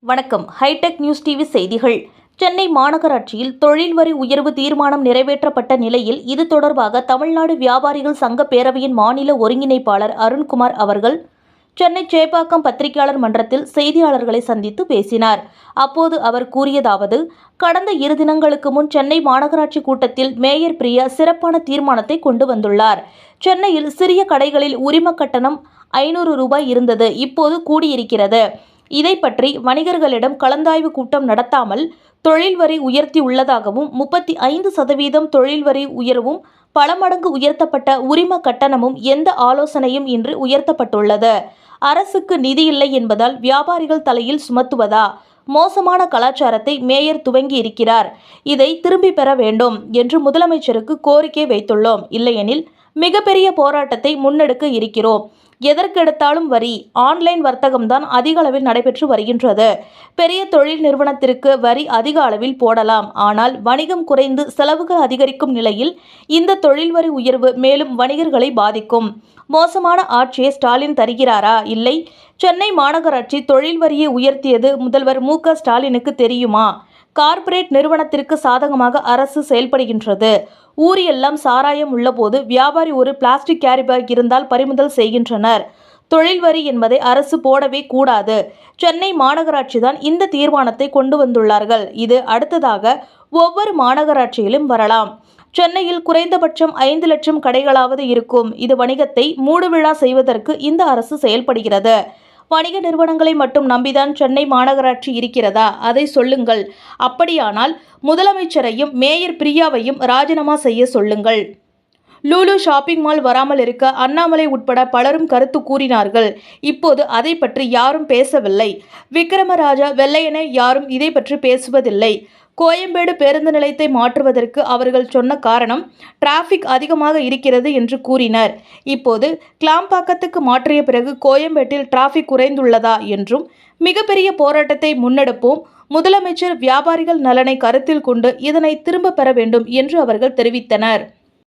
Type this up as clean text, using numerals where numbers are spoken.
வணக்கம். Hitech news TV செய்திகள். சென்னை மாநகராட்சியில் தொழில் வரி உயர்வு தீர்மானம் நிறைவேற்றப்பட்ட நிலையில் இது தொடர்பாக தமிழ்நாடு வியாபாரிகள் சங்க பேரவையின் மாநில ஒருங்கிணைப்பாளர் அருண்குமார் அவர்கள் சென்னை சேப்பாக்கம் பத்திரிகையாளர் மன்றத்தில் செய்தியாளர்களை சந்தித்து பேசினார். அப்போது அவர் கூறியதாவது: கடந்த 2 தினங்களுக்கு முன் சென்னை மாநகராட்சி கூட்டத்தில் மேயர் பிரியா சிறப்பான தீர்மானத்தை கொண்டு வந்துள்ளார். சென்னையில் சிறிய கடைகளில் உரிம கட்டணம் 500 ரூபாய் இருந்தது, இப்போது கூடியிருக்கிறது. இதை பற்றி வணிகர்களிடம் கலந்தாய்வு கூட்டம் நடத்தாமல் தொழில் வரி உயர்த்தி உள்ளதாகவும் 35% தொழில் வரி உயர்வும் பல மடங்கு உயர்த்தப்பட்ட உரிம கட்டணமும் எந்த ஆலோசனையும் இன்றி உயர்த்தப்பட்டுள்ளது. அரசுக்கு நிதி இல்லை என்பதால் வியாபாரிகள் தலையில் சுமத்துவதா? மோசமான கலாச்சாரத்தை மேயர் துவங்கி இருக்கிறார். இதை திரும்பி பெற வேண்டும் என்று முதலமைச்சருக்கு கோரிக்கை வைத்துள்ளோம். இல்லையெனில் மிகப்பெரிய போராட்டத்தை முன்னெடுக்க இருக்கிறோம். எதற்கெடுத்தாலும் வரி. ஆன்லைன் வர்த்தகம்தான் அதிக அளவில் நடைபெற்று வருகின்றது. பெரிய தொழில் நிறுவனத்திற்கு வரி அதிக அளவில் போடலாம். ஆனால் வணிகம் குறைந்து செலவுகள் அதிகரிக்கும் நிலையில் இந்த தொழில் வரி உயர்வு மேலும் வணிகர்களை பாதிக்கும். மோசமான ஆட்சியை ஸ்டாலின் தருகிறாரா? இல்லை. சென்னை மாநகராட்சி தொழில் வரியை உயர்த்தியது முதல்வர் மு.க. ஸ்டாலினுக்கு தெரியுமா? கார்ப்பரேட் நிறுவனத்திற்கு சாதகமாக அரசு செயல்படுகின்றது. ஊரெல்லாம் சாராயம் உள்ளபோது வியாபாரி ஒரு பிளாஸ்டிக் கேரி பேக் இருந்தால் பறிமுதல் செய்கின்றனர். தொழில் வரி என்பதை அரசு போடவே கூடாது. சென்னை மாநகராட்சி தான் இந்த தீர்மானத்தை கொண்டு வந்துள்ளார்கள். இது அடுத்ததாக ஒவ்வொரு மாநகராட்சியிலும் வரலாம். சென்னையில் குறைந்தபட்சம் 5 லட்சம் கடைகளாவது இருக்கும். இது வணிகத்தை மூடுவிழா செய்வதற்கு இந்த அரசு செயல்படுகிறது. வணிக நிறுவனங்களை மட்டும் நம்பிதான் சென்னை மாநகராட்சி இருக்கிறதா? அதை சொல்லுங்கள். அப்படியானால் முதலமைச்சரையும் மேயர் பிரியாவையும் ராஜினாமா செய்ய சொல்லுங்கள். லூலு ஷாப்பிங் மால் வராமல் இருக்க அண்ணாமலை உட்பட பலரும் கருத்து கூறினார்கள். இப்போது அதை பற்றி யாரும் பேசவில்லை. விக்ரமராஜா, வெள்ளையனே யாரும் இதை பற்றி பேசுவதில்லை. கோயம்பேடு பேருந்து நிலையத்தை மாற்றுவதற்கு அவர்கள் சொன்ன காரணம் டிராஃபிக் அதிகமாக இருக்கிறது என்று கூறினர். இப்போது கிளாம்பாக்கத்துக்கு மாற்றிய பிறகு கோயம்பேட்டில் டிராஃபிக் குறைந்துள்ளதா என்றும் மிகப்பெரிய போராட்டத்தை முன்னெடுப்போம். முதலமைச்சர் வியாபாரிகள் நலனை கருத்தில் கொண்டு இதனை திரும்ப பெற வேண்டும் என்று அவர்கள் தெரிவித்தனர்.